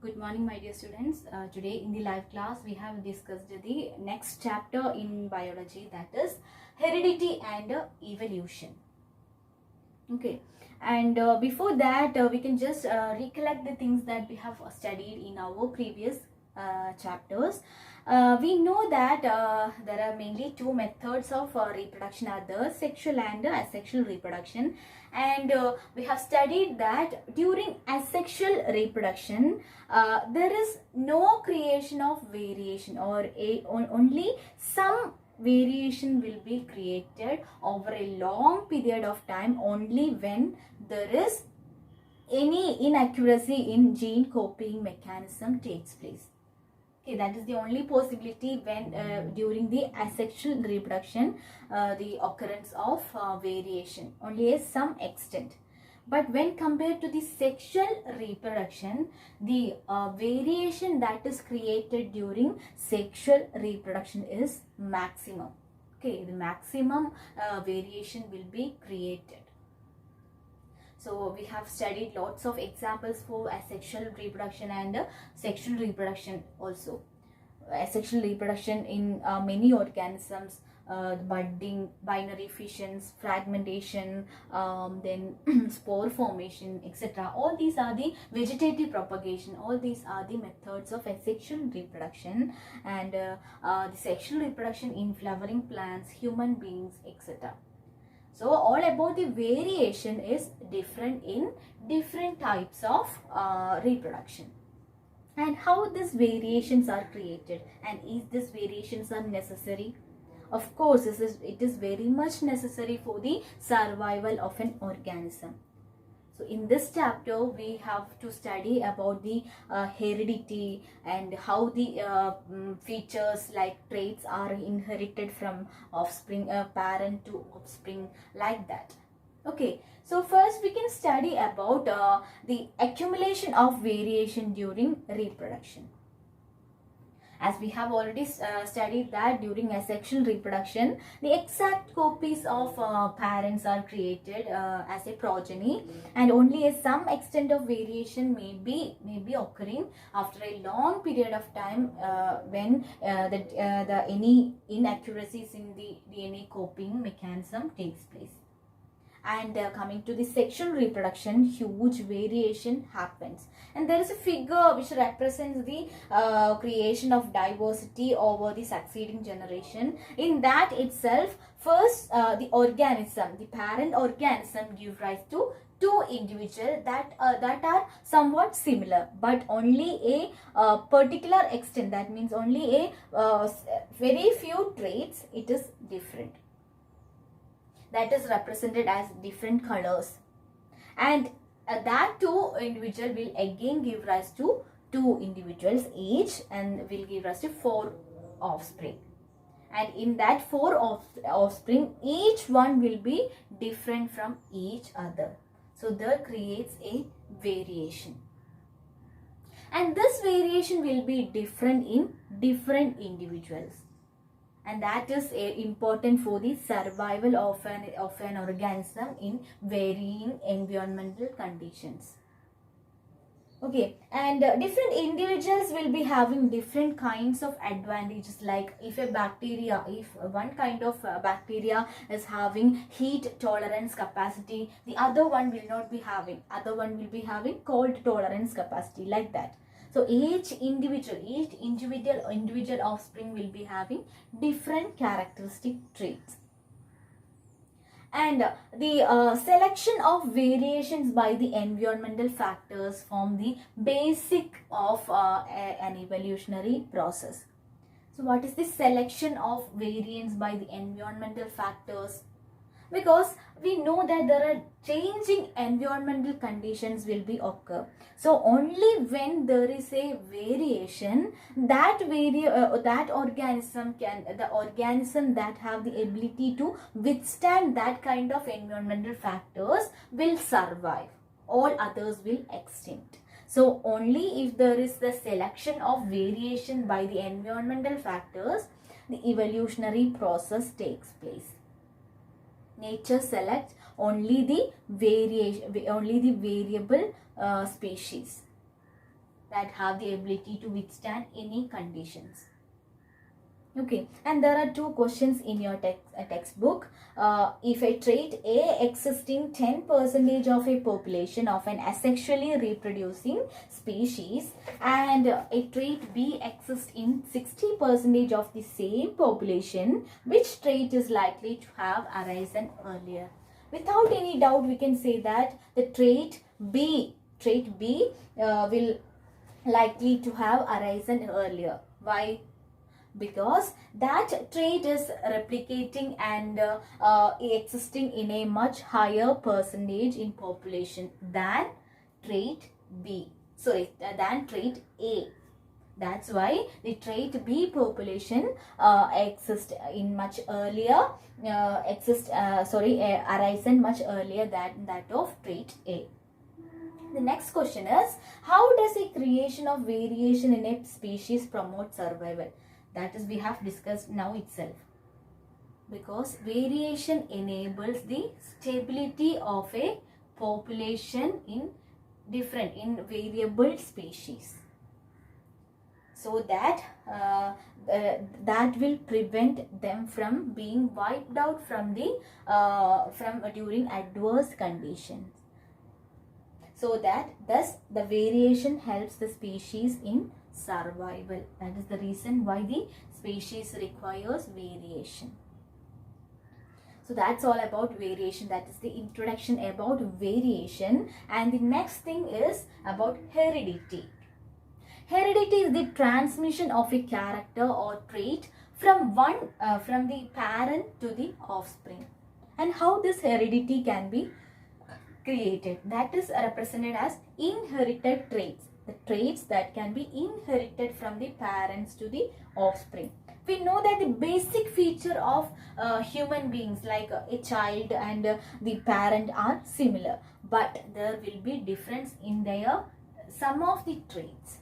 Good morning, my dear students. Today in the live class, we have discussed the next chapter in biology, that is heredity and evolution. Okay, and before that, we can just recollect the things that we have studied in our previous chapters. We know that there are mainly two methods of reproduction, are the sexual and asexual reproduction, and we have studied that during asexual reproduction there is no creation of variation, or only some variation will be created over a long period of time only when there is any inaccuracy in gene copying mechanism takes place. Okay, that is the only possibility when during the asexual reproduction, the occurrence of variation only at some extent. But when compared to the sexual reproduction, the variation that is created during sexual reproduction is maximum. Okay, the maximum variation will be created. So we have studied lots of examples for asexual reproduction and sexual reproduction also. Asexual reproduction in many organisms, budding, binary fissions, fragmentation, then spore formation, etc. All these are the vegetative propagation. All these are the methods of asexual reproduction, and the sexual reproduction in flowering plants, human beings, etc. So all about the variation is different in different types of reproduction. And how these variations are created, and is these variations are necessary? Of course, it is very much necessary for the survival of an organism. So in this chapter, we have to study about the heredity and how the features like traits are inherited from offspring, parent to offspring, like that. Okay, so first we can study about the accumulation of variation during reproduction. As we have already studied that during asexual reproduction, the exact copies of parents are created as a progeny, and only some extent of variation may be occurring after a long period of time when the any inaccuracies in the DNA copying mechanism takes place. And coming to the sexual reproduction, huge variation happens, and there is a figure which represents the creation of diversity over the succeeding generation. In that itself, first the parent organism give rise to two individuals that are somewhat similar, but only a particular extent, that means only a very few traits it is different, that is represented as different colors, and that two individual will again give rise to two individuals each, and will give rise to four offspring, and in that four offspring, each one will be different from each other. So that creates a variation, and this variation will be different in different individuals, and that is important for the survival of an organism in varying environmental conditions. Okay, and different individuals will be having different kinds of advantages, like if one kind of bacteria is having heat tolerance capacity, the other one will not be having, other one will be having cold tolerance capacity, like that. So each individual offspring will be having different characteristic traits. And the selection of variations by the environmental factors form the basic of an evolutionary process. So what is the selection of variants by the environmental factors? Because we know that there are changing environmental conditions will be occur. So only when there is a variation, the organism that have the ability to withstand that kind of environmental factors will survive. All others will extinct. So only if there is the selection of variation by the environmental factors, the evolutionary process takes place. Nature selects only the variable species. that have the ability to withstand any conditions. Okay, and there are two questions in your textbook. If a trait A exists in 10% of a population of an asexually reproducing species, and a trait B exists in 60% of the same population, which trait is likely to have arisen earlier? Without any doubt, we can say that the trait B will likely to have arisen earlier. Why? Because that trait is replicating and existing in a much higher percentage in population than trait than trait A. That's why the trait B population exists in much earlier, arisen much earlier than that of trait A. The next question is, how does a creation of variation in a species promote survival? That is, we have discussed now itself. Because variation enables the stability of a population in variable species. So that that will prevent them from being wiped out from during adverse conditions. So that thus the variation helps the species in survival. That is the reason why the species requires variation. So that's all about variation. That is the introduction about variation. And the next thing is about heredity. Heredity is the transmission of a character or trait from the parent to the offspring. And how this heredity can be created, that is represented as inherited traits. The traits that can be inherited from the parents to the offspring. We know that the basic feature of human beings, like a child and the parent, are similar, but there will be difference in their some of the traits.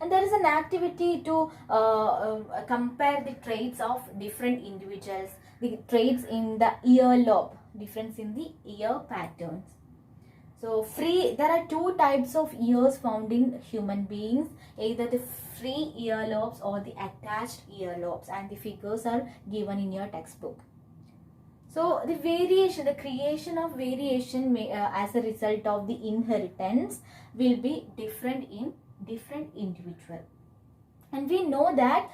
And there is an activity to compare the traits of different individuals, the traits in the ear lobe, difference in the ear patterns. So there are two types of ears found in human beings, either the free earlobes or the attached earlobes, and the figures are given in your textbook. So the creation of variation as a result of the inheritance will be different in different individual. And we know that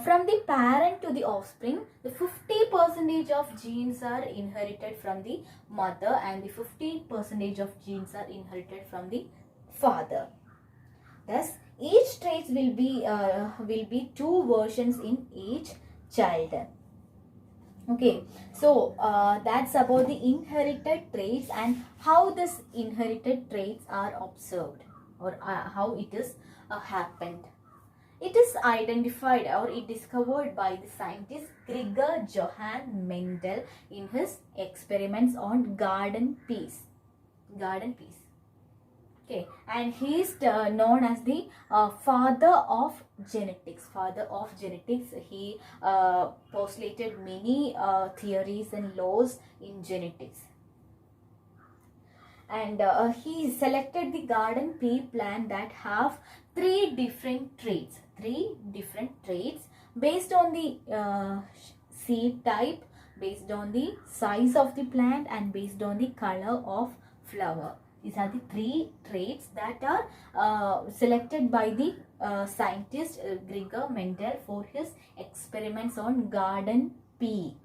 from the parent to the offspring, the 50% of genes are inherited from the mother and the 50% of genes are inherited from the father. Thus, each trait will be two versions in each child. Okay, so that's about the inherited traits and how these inherited traits are observed, or how it is happened. It is identified or discovered by the scientist Gregor Johann Mendel in his experiments on garden peas. Okay, and he is known as the father of genetics. He postulated many theories and laws in genetics. And he selected the garden pea plant that have three different traits based on the seed type, based on the size of the plant, and based on the color of flower. These are the three traits that are selected by the scientist Gregor Mendel for his experiments on garden pea.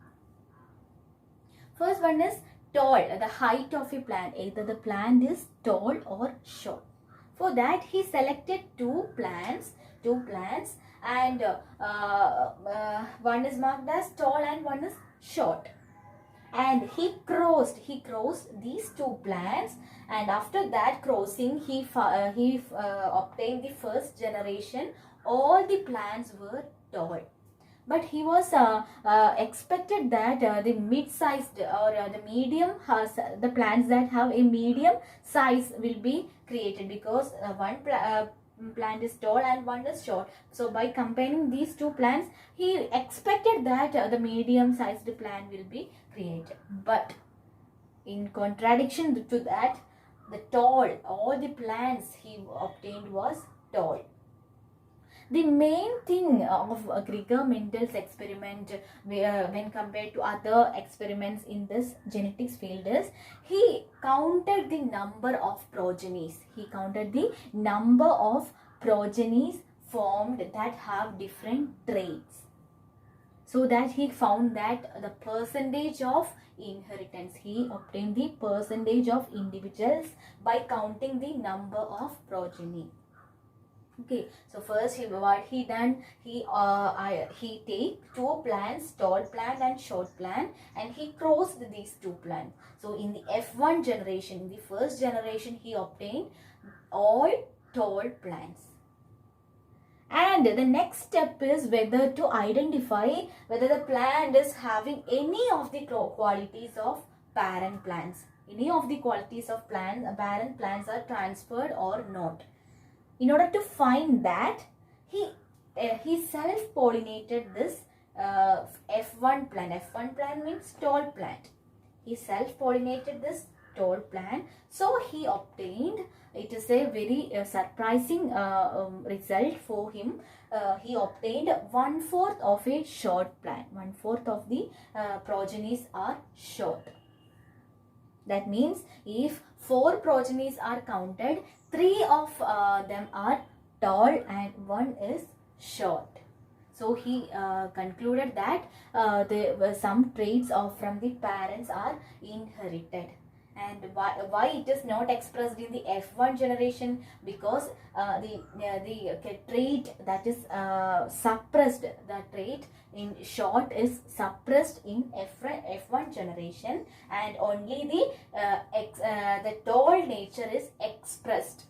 First one is tall, the height of a plant. Either the plant is tall or short. For that, he selected two plants, and one is marked as tall and one is short. And he crossed these two plants, and after that crossing, he obtained the first generation. All the plants were tall. But he was expected that the mid-sized or the medium the plants that have a medium size will be created, because one plant is tall and one is short. So by comparing these two plants, he expected that the medium sized plant will be created. But in contradiction to that, the tall, all the plants he obtained was tall. The main thing of Gregor Mendel's experiment when compared to other experiments in this genetics field is he counted the number of progenies. He counted the number of progenies formed that have different traits. So that he found that the percentage of inheritance, he obtained the percentage of individuals by counting the number of progeny. Okay, so first what he done, he take two plants, tall plant and short plant, and he crossed these two plants. So in the F1 generation, in the first generation, he obtained all tall plants. And the next step is whether to identify whether the plant is having any of the qualities of parent plants. Any of the qualities of parent plants are transferred or not. In order to find that, he self-pollinated this F1 plant. F1 plant means tall plant. He self-pollinated this tall plant. So he obtained, it is a very surprising result for him. He obtained 1/4 of a short plant. 1/4 of the progenies are short. That means if 4 progenies are counted, 3 of them are tall and 1 is short. So he concluded that some traits from the parents are inherited. And why it is not expressed in the F1 generation? Because the trait that is suppressed, the trait in short is suppressed in F1 generation, and only the tall nature is expressed.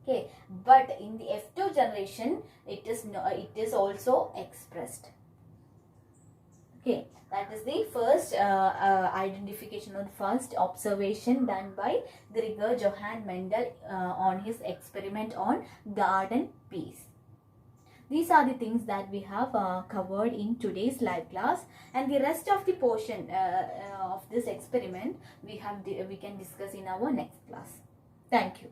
Okay, but in the F2 generation, it is also expressed. Okay, that is the first identification or first observation done by Gregor Johann Mendel on his experiment on garden peas. These are the things that we have covered in today's live class, and the rest of the portion of this experiment we can discuss in our next class. Thank you.